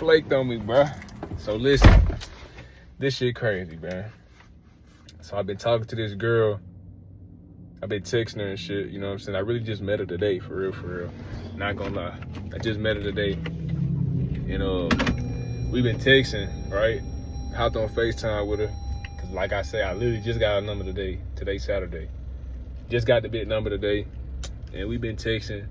flaked on me, bro. So listen, this shit crazy, man. So I've been talking to this girl. I've been texting her and shit, you know what I'm saying? I really just met her today, for real. Not gonna lie. I just met her today. And we've been texting, right? Hopped on FaceTime with her. Cause like I say, I literally just got her number today. Today's Saturday. Just got the bit number today. And we've been texting.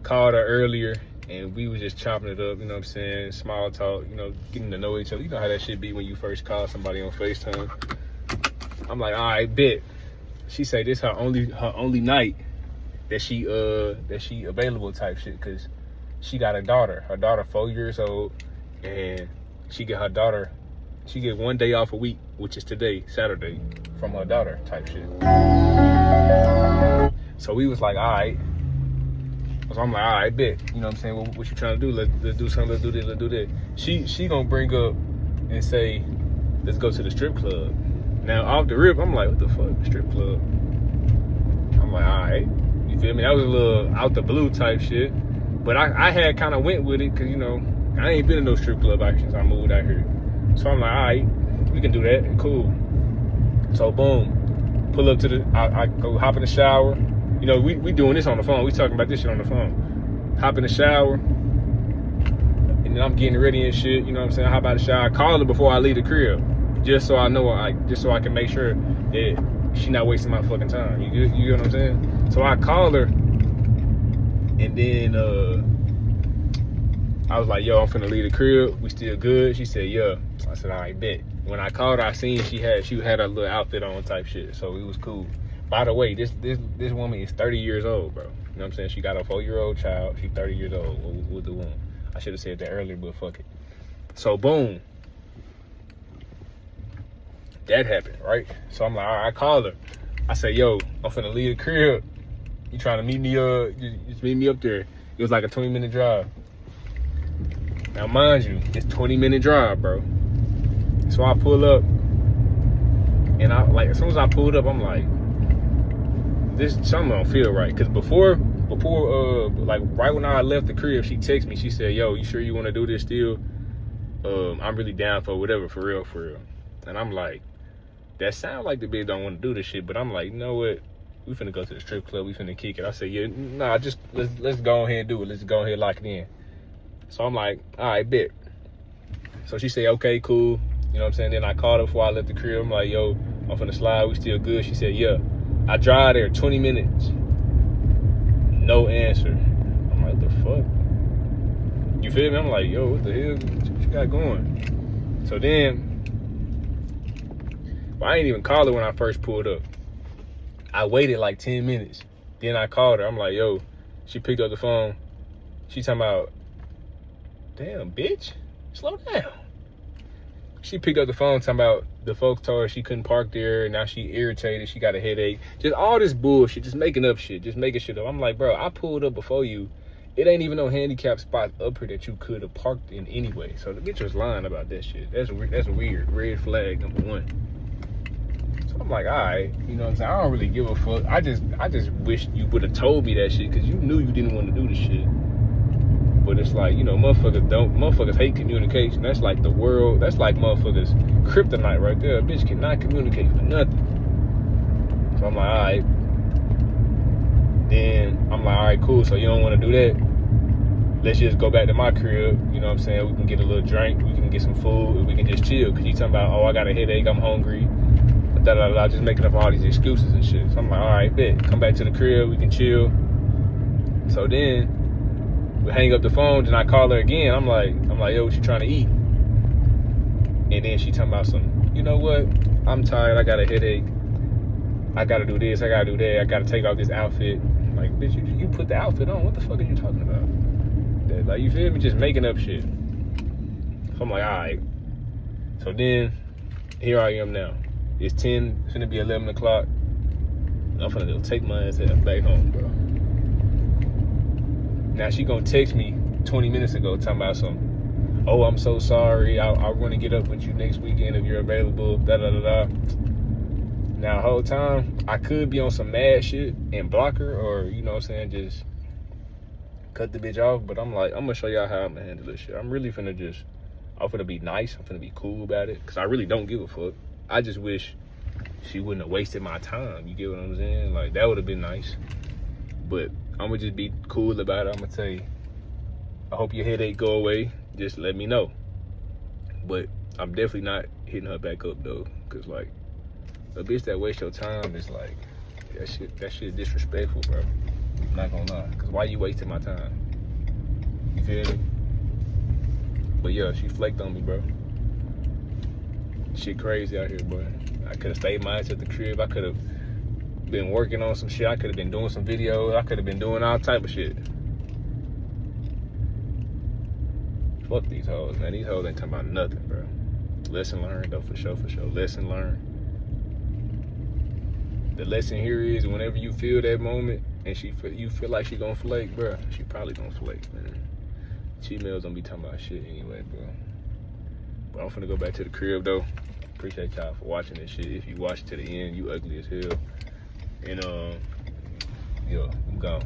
Called her earlier. And we was just chopping it up, you know what I'm saying? Small talk, you know, getting to know each other. You know how that shit be when you first call somebody on FaceTime. I'm like, all right, bet. She say this her only night that she available type shit, cause she got a daughter. Her daughter 4 years old, and she get 1 day off a week, which is today, Saturday, from her daughter type shit. So we was like, all right. So I'm like, all right, bet. You know what I'm saying? What you trying to do? Let's do something. Let's do this. Let's do that. She gonna bring up and say, let's go to the strip club. Now, off the rip, I'm like, what the fuck, strip club? I'm like, all right. You feel me? That was a little out the blue type shit. But I had kind of went with it because, you know, I ain't been in no strip club action since I moved out here. So I'm like, all right, we can do that. Cool. So, boom. Pull up to I go hop in the shower. You know, we doing this on the phone. We talking about this shit on the phone. Hop in the shower. And then I'm getting ready and shit. You know what I'm saying? I hop out of the shower. Call her before I leave the crib. Just so I know, just so I can make sure that she not wasting my fucking time. You get what I'm saying? So I called her, and then I was like, yo, I'm finna leave the crib. We still good? She said, yeah. I said, all right, bet. When I called her, I seen she had a little outfit on type shit, so it was cool. By the way, this woman is 30 years old, bro. You know what I'm saying? She got a 4-year-old child. She's 30 years old with the womb. I should have said that earlier, but fuck it. So boom. That happened, right? So I'm like, all right, I called her. I said, yo, I'm finna leave the crib. You trying to meet me, just meet me up there. It was like a 20-minute drive. Now, mind you, it's 20-minute drive, bro. So I pull up, and as soon as I pulled up, I'm like, something don't feel right. Cause before, like right when I left the crib, she texted me, she said, yo, you sure you wanna do this still? I'm really down for whatever, for real. And I'm like, that sound like the bitch don't want to do this shit, but I'm like, you know what? We finna go to the strip club. We finna kick it. I said, yeah, nah, just let's go ahead and do it. Let's go ahead and lock it in. So I'm like, all right, bet. So she said, okay, cool. You know what I'm saying? Then I called her before I left the crib. I'm like, yo, I'm finna slide. We still good? She said, yeah. I drive there 20 minutes. No answer. I'm like, what the fuck? You feel me? I'm like, yo, what the hell? What you got going? So then, I ain't even call her when I first pulled up. I waited like 10 minutes. Then I called her. I'm like, yo. She picked up the phone. She talking about, damn, bitch, slow down. She picked up the phone talking about the folks told her she couldn't park there. And now she irritated. She got a headache. Just all this bullshit. Just making up shit. Just making shit up. I'm like, bro, I pulled up before you. It ain't even no handicap spot up here that you could have parked in anyway. So the bitch was lying about that shit. That's weird. Red flag number 1. I'm like, all right, you know what I'm saying? I don't really give a fuck. I just wish you would have told me that shit because you knew you didn't want to do the shit. But it's like, you know, motherfuckers hate communication. That's like the world. That's like motherfuckers kryptonite right there. A bitch cannot communicate for nothing. So I'm like, all right. Then I'm like, all right, cool. So you don't want to do that? Let's just go back to my crib. You know what I'm saying? We can get a little drink. We can get some food. And we can just chill. Because you talking about, oh, I got a headache. I'm hungry. Just making up all these excuses and shit. So I'm like, all right, bet. Come back to the crib, we can chill. So then we hang up the phone, then I call her again. I'm like, yo, what you trying to eat? And then she talking about you know what? I'm tired, I got a headache. I gotta do this, I gotta do that, I gotta take off this outfit. I'm like, bitch, you put the outfit on. What the fuck are you talking about? Like, you feel me? Just making up shit. So I'm like, all right. So then here I am now. It's 10, it's finna be 11 o'clock. I'm finna go take my ass back home, bro. Now she gonna text me 20 minutes ago talking about something. Oh, I'm so sorry. I want to get up with you next weekend if you're available. Now, the whole time, I could be on some mad shit and block her, or, you know what I'm saying, just cut the bitch off, but I'm like, I'm gonna show y'all how I'm gonna handle this shit. I'm really finna I'm finna be nice. I'm finna be cool about it, because I really don't give a fuck. I just wish she wouldn't have wasted my time. You get what I'm saying? Like, that would have been nice. But I'm gonna just be cool about it. I'm gonna tell you, I hope your headache go away. Just let me know. But I'm definitely not hitting her back up, though, because, like, a bitch that wastes your time is like, that shit disrespectful, bro. I'm not gonna lie. Because why you wasting my time? You feel me? But yeah, she flaked on me, bro. Shit crazy out here, boy. I could have stayed my ass at the crib. I could have been working on some shit. I could have been doing some videos. I could have been doing all type of shit. Fuck these hoes, man. These hoes ain't talking about nothing, bro. Lesson learned, though, for sure, for sure. Lesson learned. The lesson here is, whenever you feel that moment and you feel like she gonna flake, bro, she probably gonna flake, man. Females don't be talking about shit anyway, bro. But I'm finna go back to the crib, though. Appreciate y'all for watching this shit. If you watch to the end, you ugly as hell. And, yeah, I'm gone.